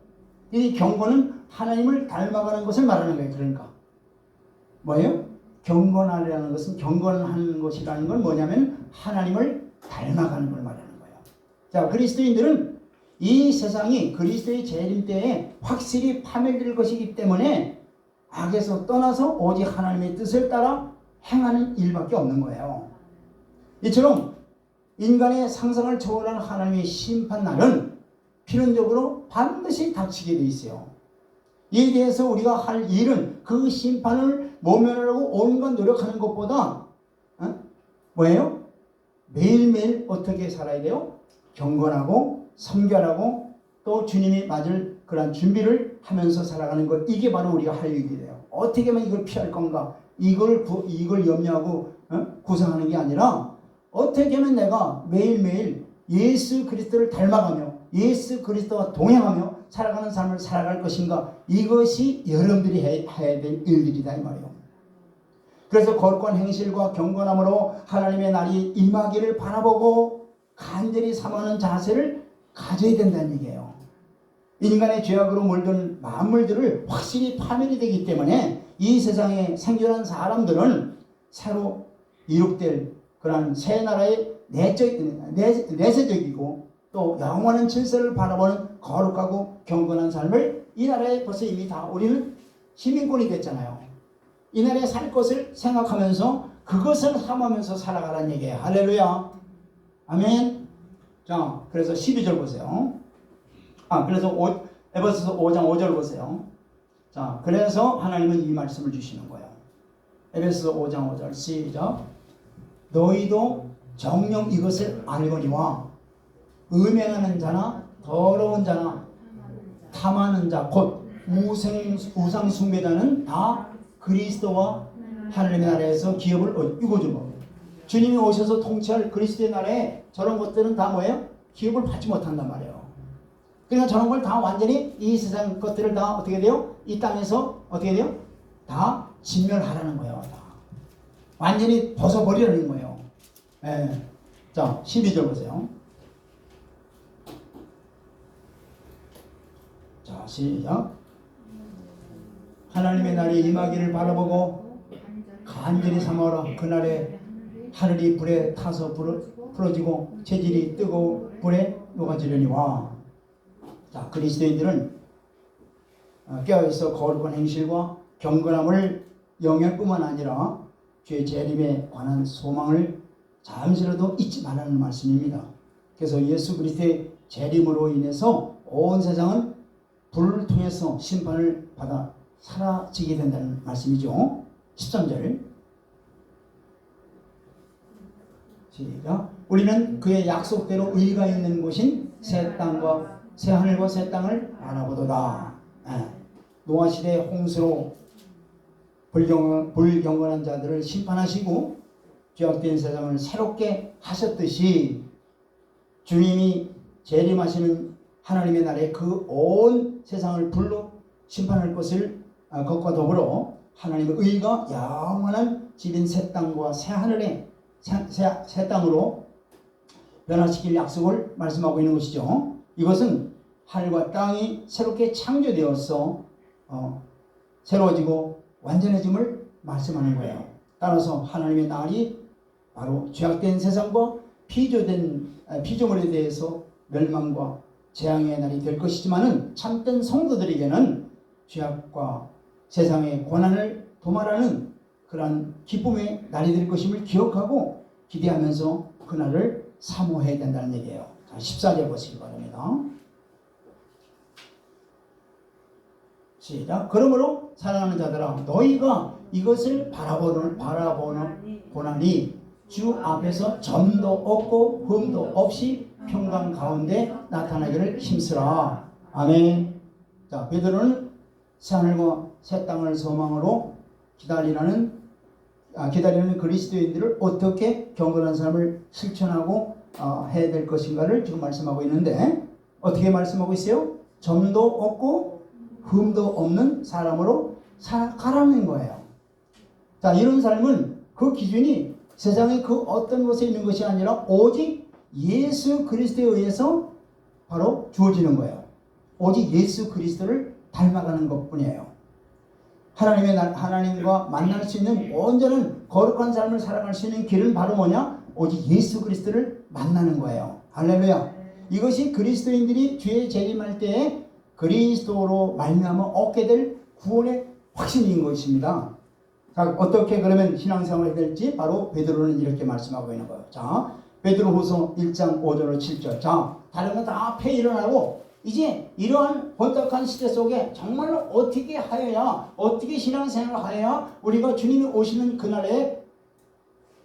이 경건은 하나님을 닮아가는 것을 말하는 거예요. 그러니까 뭐예요? 경건하려는 것은, 경건하는 것이라는 건 뭐냐면 하나님을 닮아가는 걸 말하는 거예요. 자, 그리스도인들은 이 세상이 그리스도의 재림 때에 확실히 파멸될 것이기 때문에 악에서 떠나서 오직 하나님의 뜻을 따라 행하는 일밖에 없는 거예요. 이처럼 인간의 상상을 초월한 하나님의 심판날은 필연적으로 반드시 닥치게 돼 있어요. 이에 대해서 우리가 할 일은 그 심판을 모면하려고 온갖 노력하는 것보다 뭐예요? 매일매일 어떻게 살아야 돼요? 경건하고 성결하고 또 주님이 맞을 그런 준비를 하면서 살아가는 것, 이게 바로 우리가 할 일이에요. 어떻게 하면 이걸 피할 건가? 이걸 염려하고 구상하는 게 아니라 어떻게 하면 내가 매일매일 예수 그리스도를 닮아가며 예수 그리스도와 동행하며 살아가는 삶을 살아갈 것인가? 이것이 여러분들이 해야 될 일들이다 이 말이에요. 그래서 거룩한 행실과 경건함으로 하나님의 날이 임하기를 바라보고 간절히 삼하는 자세를 가져야 된다는 얘기예요. 인간의 죄악으로 물든 만물들을 확실히 파멸이 되기 때문에 이 세상에 생존한 사람들은 새로 이룩될 그러한 새 나라의 내세적이고 또 영원한 질서를 바라보는 거룩하고 경건한 삶을 이 나라에 벌써 이미 다 우리는 시민권이 됐잖아요. 이 나라에 살 것을 생각하면서 그것을 함하면서 살아가라는 얘기예요. 할렐루야. 아멘. 자, 그래서 12절 보세요. 그래서 에베소서 5장 5절 보세요. 자, 그래서 하나님은 이 말씀을 주시는 거예요. 에베소서 5장 5절 시작. 너희도 정녕 이것을 알거니와 음행하는 자나 더러운 자나 탐하는 자 곧 우상 숭배자는 다 그리스도와 하나님의 나라에서 기업을 이거죠. 주님이 오셔서 통치할 그리스도의 나라에 저런 것들은 다 뭐예요? 기업을 받지 못한단 말이에요. 그러니까 저런 걸 다 완전히 이 세상 것들을 다 어떻게 돼요? 이 땅에서 어떻게 돼요? 다 진멸하라는 거예요. 다. 완전히 벗어버리라는 거예요. 예. 자, 12절 보세요. 자, 시작. 하나님의 날이 임하기를 바라보고 간절히 삼아라. 그날에 하늘이 불에 타서 부러지고 재질이 뜨거운 불에 녹아지려니와. 자, 그리스도인들은 깨어있어 거룩한 행실과 경건함을 영역뿐만 아니라 주의 재림에 관한 소망을 잠시라도 잊지 말라는 말씀입니다. 그래서 예수 그리스도의 재림으로 인해서 온 세상은 불을 통해서 심판을 받아 사라지게 된다는 말씀이죠. 13절 시작. 우리는 그의 약속대로 의가 있는 곳인 새 땅과 새 하늘과 새 땅을 바라보도다. 노아 시대 홍수로 불경건한 자들을 심판하시고 죄악된 세상을 새롭게 하셨듯이 주님이 재림하시는 하나님의 날에 그 온 세상을 불로 심판할 것을 것과 더불어 하나님의 의가 영원한 집인 새 땅과 새 하늘에 새 땅으로 변화시킬 약속을 말씀하고 있는 것이죠. 이것은 하늘과 땅이 새롭게 창조되어서 새로워지고 완전해짐을 말씀하는 거예요. 따라서 하나님의 날이 바로 죄악된 세상과 피조물에 대해서 멸망과 재앙의 날이 될 것이지만은 참된 성도들에게는 죄악과 세상의 고난을 도말하는 그러한 기쁨의 날이 될 것임을 기억하고 기대하면서 그날을 사모해야 된다는 얘기예요. 자, 14절 보시기 바랍니다. 시작. 그러므로 사랑하는 자들아 너희가 이것을 바라보나니 주 앞에서 점도 없고 흠도 없이 평강 가운데 나타나기를 힘쓰라. 아멘. 자, 베드로는 새하늘과 새 땅을 소망으로 기다리는 그리스도인들을 어떻게 경건한 삶을 실천하고 해야 될 것인가를 지금 말씀하고 있는데 어떻게 말씀하고 있어요? 점도 없고 흠도 없는 사람으로 살아가라는 거예요. 자, 이런 삶은 그 기준이 세상의 그 어떤 곳에 있는 것이 아니라 오직 예수 그리스도에 의해서 바로 주어지는 거예요. 오직 예수 그리스도를 닮아가는 것뿐이에요. 하나님과 만날 수 있는 온전한 거룩한 삶을 살아갈 수 있는 길은 바로 뭐냐? 오직 예수 그리스도를 만나는 거예요. 할렐루야. 이것이 그리스도인들이 주의 재림할 때에 그리스도로 말미암아 얻게 될 구원의 확신인 것입니다. 자, 어떻게 그러면 신앙생활이 될지 바로 베드로는 이렇게 말씀하고 있는 거예요. 자, 베드로후서 1장 5절로 7절. 자, 다른 건 다 앞에 일어나고 이제 이러한 번떡한 시대 속에 정말로 어떻게 하여야, 어떻게 신앙생활을 하여야 우리가 주님이 오시는 그날에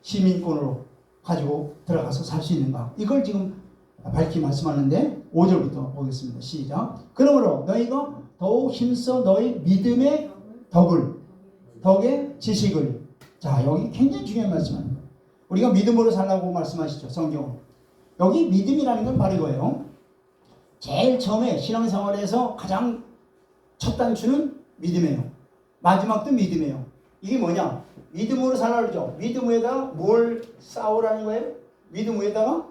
시민권으로 가지고 들어가서 살 수 있는가, 이걸 지금 밝히 말씀하는데 5절부터 보겠습니다. 시작. 그러므로 너희가 더욱 힘써 너희 믿음의 덕의 지식을. 자, 여기 굉장히 중요한 말씀입니다. 우리가 믿음으로 살라고 말씀하시죠, 성경은. 여기 믿음이라는 건 바로 이거예요. 제일 처음에 신앙생활에서 가장 첫 단추는 믿음이에요. 마지막도 믿음이에요. 이게 뭐냐? 믿음으로 살라 그러죠. 믿음 위에다가 뭘 쌓으라는 거예요? 믿음 위에다가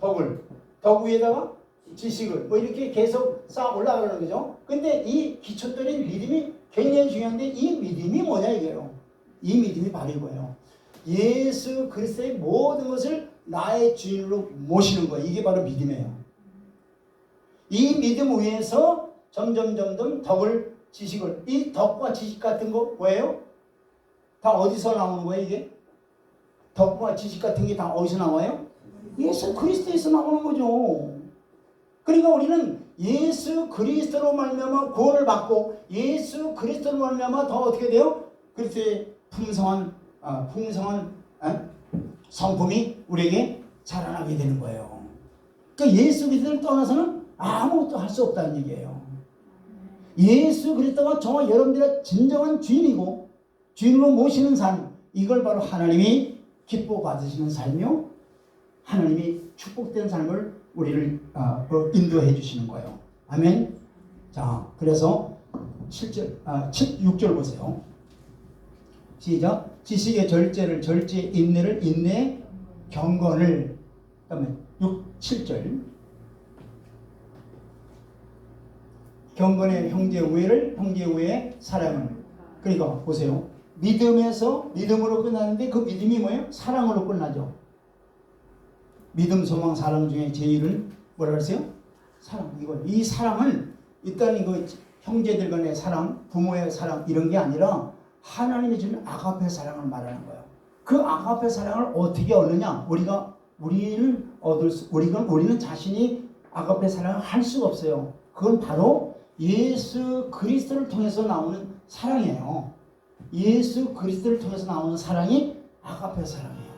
덕을, 덕 위에다가 지식을 뭐 이렇게 계속 쌓아 올라가는 거죠. 근데 이 기초적인 믿음이 굉장히 중요한데 이 믿음이 뭐냐 이게요. 이 믿음이 바로 이거예요. 예수 그리스도의 모든 것을 나의 주인으로 모시는 거예요. 이게 바로 믿음이에요. 이 믿음 위에서 점점 덕을 지식을 이 덕과 지식 같은 거 뭐예요? 다 어디서 나오는 거예요 이게? 덕과 지식 같은 게 다 어디서 나와요? 예수 그리스도에서 나오는 거죠. 그러니까 우리는 예수 그리스도로 말미암아 구원을 받고 예수 그리스도로 말미암아 더 어떻게 돼요? 그리스도의 풍성한 성품이 우리에게 자라나게 되는 거예요. 그러니까 예수 그리스도를 떠나서는 아무것도 할 수 없다는 얘기예요. 예수 그리스도가 저와 여러분들의 진정한 주인이고 주인으로 모시는 삶, 이걸 바로 하나님이 기뻐 받으시는 삶이요, 하나님이 축복된 삶을 우리를 인도해 주시는 거예요. 아멘. 자, 그래서 6절 보세요. 시작. 지식의 절제를 절제, 인내를 인내, 경건을. 그다음에 7절. 경건의 형제 우애를, 형제 우애의 사랑을. 그러니까 보세요. 믿음으로 끝나는데 그 믿음이 뭐예요? 사랑으로 끝나죠. 믿음, 소망, 사랑 중에 제일은 뭐라 그랬어요? 사랑. 이 사랑은 일단 이거 형제들 간의 사랑, 부모의 사랑 이런 게 아니라 하나님이 주는 아가페 사랑을 말하는 거예요. 그 아가페 사랑을 어떻게 얻느냐? 우리는 자신이 아가페 사랑을 할 수가 없어요. 그건 바로 예수 그리스도를 통해서 나오는 사랑이에요. 예수 그리스도를 통해서 나오는 사랑이 아가페 사랑이에요.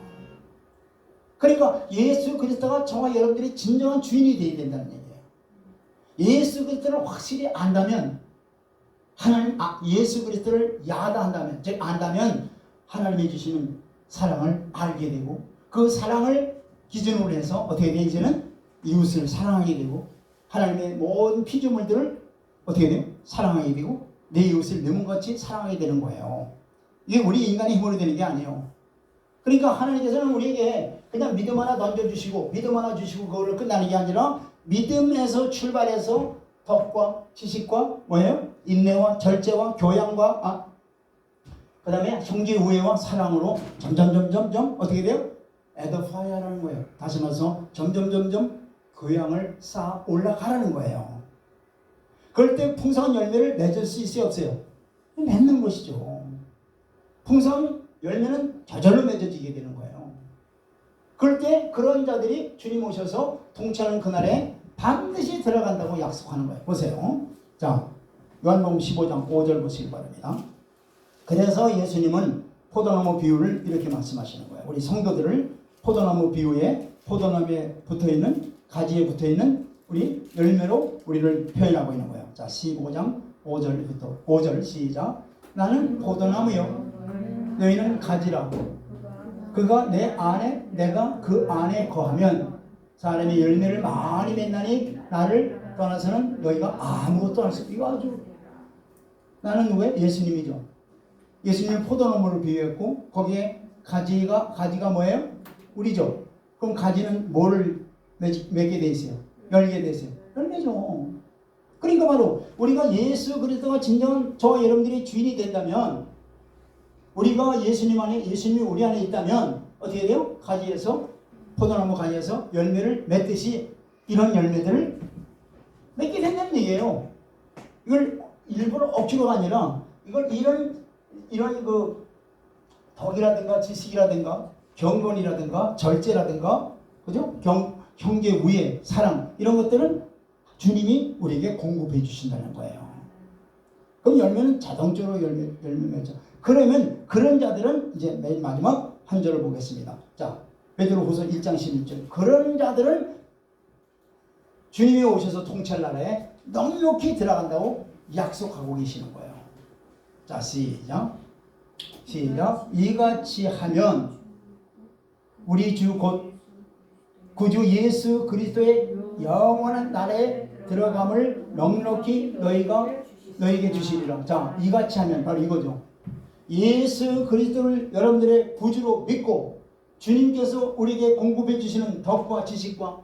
그러니까 예수 그리스도가 저와 여러분들이 진정한 주인이 되어야 된다는 얘기예요. 예수 그리스도를 확실히 안다면, 예수 그리스도를 야다한다면, 즉 안다면 하나님이 주시는 사랑을 알게 되고, 그 사랑을 기준으로 해서 어떻게 돼? 이제는 이웃을 사랑하게 되고, 하나님의 모든 피조물들을 어떻게 돼요? 사랑하게 되고, 내 이웃을 내 몸같이 사랑하게 되는 거예요. 이게 우리 인간의 힘으로 되는 게 아니에요. 그러니까 하나님께서는 우리에게 그냥 믿음 하나 던져주시고 믿음 하나 주시고 그거를 끝나는 게 아니라 믿음에서 출발해서 덕과 지식과 뭐예요? 인내와 절제와 교양과 그 다음에 형제 우애와 사랑으로 점점 어떻게 돼요? 에더파이어라는 거예요. 다시 말해서 점점 교양을 쌓아 올라가라는 거예요. 그럴 때 풍성한 열매를 맺을 수 있어요, 없어요? 맺는 것이죠. 풍성한 열매는 저절로 맺어지게 되는 거예요. 그럴 때 그런 자들이 주님 오셔서 통치하는 그날에 반드시 들어간다고 약속하는 거예요. 보세요. 자, 요한복음 15장 5절 보시기 바랍니다. 그래서 예수님은 포도나무 비유를 이렇게 말씀하시는 거예요. 우리 성도들을 포도나무 비유에 포도나무에 붙어있는 가지에 붙어있는 우리 열매로 우리를 표현하고 있는 거예요. 자, 15장 5절부터 5절 시작. 나는 포도나무요 너희는 가지라. 그가 내 안에 내가 그 안에 거하면 사람이 열매를 많이 맺나니 나를 떠나서는 너희가 아무것도 할 수 없다. 이거 아주 나는 누구예요? 예수님이죠. 예수님은 포도나무를 비유했고 거기에 가지가 뭐예요? 우리죠. 그럼 가지는 뭐를 맺게 돼 있어요? 열게 돼 있어요. 열매죠. 그러니까 바로 우리가 예수 그리스도가 진정한 저와 여러분들이 주인이 된다면, 우리가 예수님 안에, 예수님이 우리 안에 있다면 어떻게 돼요? 가지에서, 포도나무 가지에서 열매를 맺듯이 이런 열매들을 맺게 된다는 얘기예요. 이걸 일부러 억지로가 아니라 이걸 이런 그 덕이라든가 지식이라든가 경건이라든가 절제라든가, 그죠? 형제 우애, 사랑, 이런 것들은 주님이 우리에게 공급해 주신다는 거예요. 그럼 열매는 자동적으로 열매 맺죠. 그러면 그런 자들은 이제 맨 마지막 한 절을 보겠습니다. 자, 베드로후서 1장 16절. 그런 자들은 주님이 오셔서 통치할 나라에 넉넉히 들어간다고 약속하고 계시는 거예요. 자, 시작. 이같이 하면 우리 주 곧 구주 예수 그리스도의 영원한 나라에 들어감을 넉넉히 너희에게 주시리라. 자, 이같이 하면 바로 이거죠. 예수 그리스도를 여러분들의 구주로 믿고 주님께서 우리에게 공급해 주시는 덕과 지식과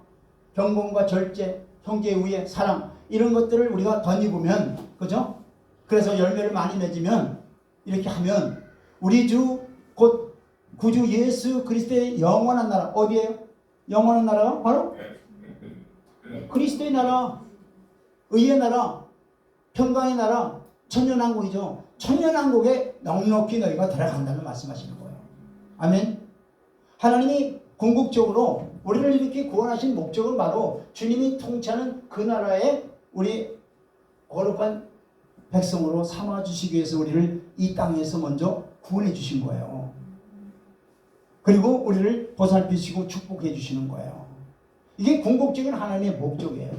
경건과 절제, 형제 우애, 사랑 이런 것들을 우리가 덧입으면 그죠? 그래서 열매를 많이 맺으면 이렇게 하면 우리 주 곧 구주 예수 그리스도의 영원한 나라 어디예요? 영원한 나라가 바로 그리스도의 나라, 의의 나라, 평강의 나라, 천년왕국이죠. 천년왕국에 넉넉히 너희가 들어간다는 말씀하시는 거예요. 아멘. 하나님이 궁극적으로 우리를 이렇게 구원하신 목적은 바로 주님이 통치하는 그 나라에 우리 거룩한 백성으로 삼아주시기 위해서 우리를 이 땅에서 먼저 구원해 주신 거예요. 그리고 우리를 보살피시고 축복해 주시는 거예요. 이게 궁극적인 하나님의 목적이에요.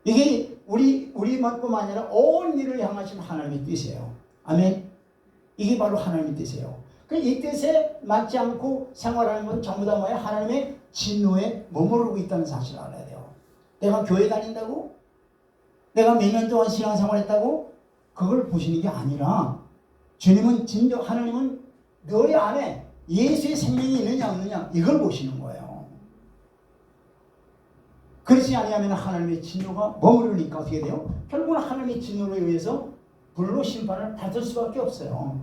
이게 우리만뿐만 아니라 온 일을 향하신 하나님의 뜻이에요. 아멘. 이게 바로 하나님의 뜻이에요. 이 뜻에 맞지 않고 생활하는 건 전부 다 뭐예요? 하나님의 진노에 머무르고 있다는 사실을 알아야 돼요. 내가 교회 다닌다고? 내가 몇 년 동안 신앙생활했다고? 그걸 보시는 게 아니라 주님은 진정 하나님은 너희 안에 예수의 생명이 있느냐 없느냐 이걸 보시는 거예요. 그렇지 아니하면 하나님의 진노가 머무르니까 어떻게 돼요? 결국은 하나님의 진노에 의해서 불로 심판을 받을 수밖에 없어요.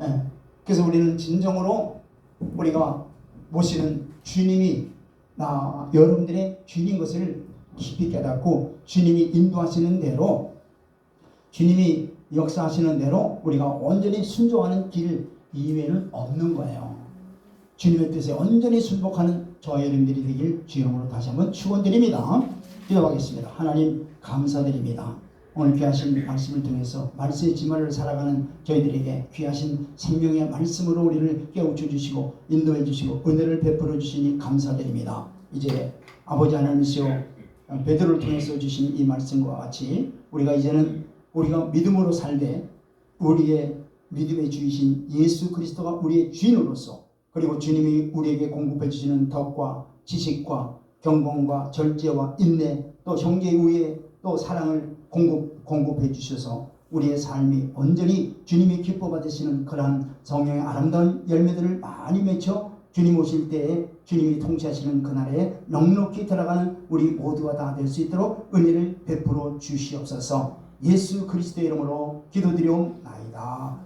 네. 그래서 우리는 진정으로 우리가 모시는 주님이 여러분들의 주님인 것을 깊이 깨닫고 주님이 인도하시는 대로 주님이 역사하시는 대로 우리가 온전히 순종하는 길 이외에는 없는 거예요. 주님의 뜻에 온전히 순복하는 저와 여러분들이 되길 주님으로 다시 한번 축원드립니다. 기도하겠습니다. 하나님 감사드립니다. 오늘 귀하신 말씀을 통해서 말씀의 지말을 살아가는 저희들에게 귀하신 생명의 말씀으로 우리를 깨우쳐 주시고 인도해 주시고 은혜를 베풀어 주시니 감사드립니다. 이제 아버지 하나님이시여 베드로를 통해서 주신 이 말씀과 같이 우리가 이제는 우리가 믿음으로 살되 우리의 믿음의 주이신 예수 그리스도가 우리의 주인으로서 그리고 주님이 우리에게 공급해 주시는 덕과 지식과 경건과 절제와 인내 또 형제의 우애 또 사랑을 공급해 주셔서 우리의 삶이 온전히 주님이 기뻐 받으시는 그러한 성령의 아름다운 열매들을 많이 맺혀 주님 오실 때에 주님이 통치하시는 그날에 넉넉히 들어가는 우리 모두가 다 될 수 있도록 은혜를 베풀어 주시옵소서. 예수 그리스도의 이름으로 기도드리옵나이다.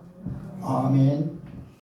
아멘.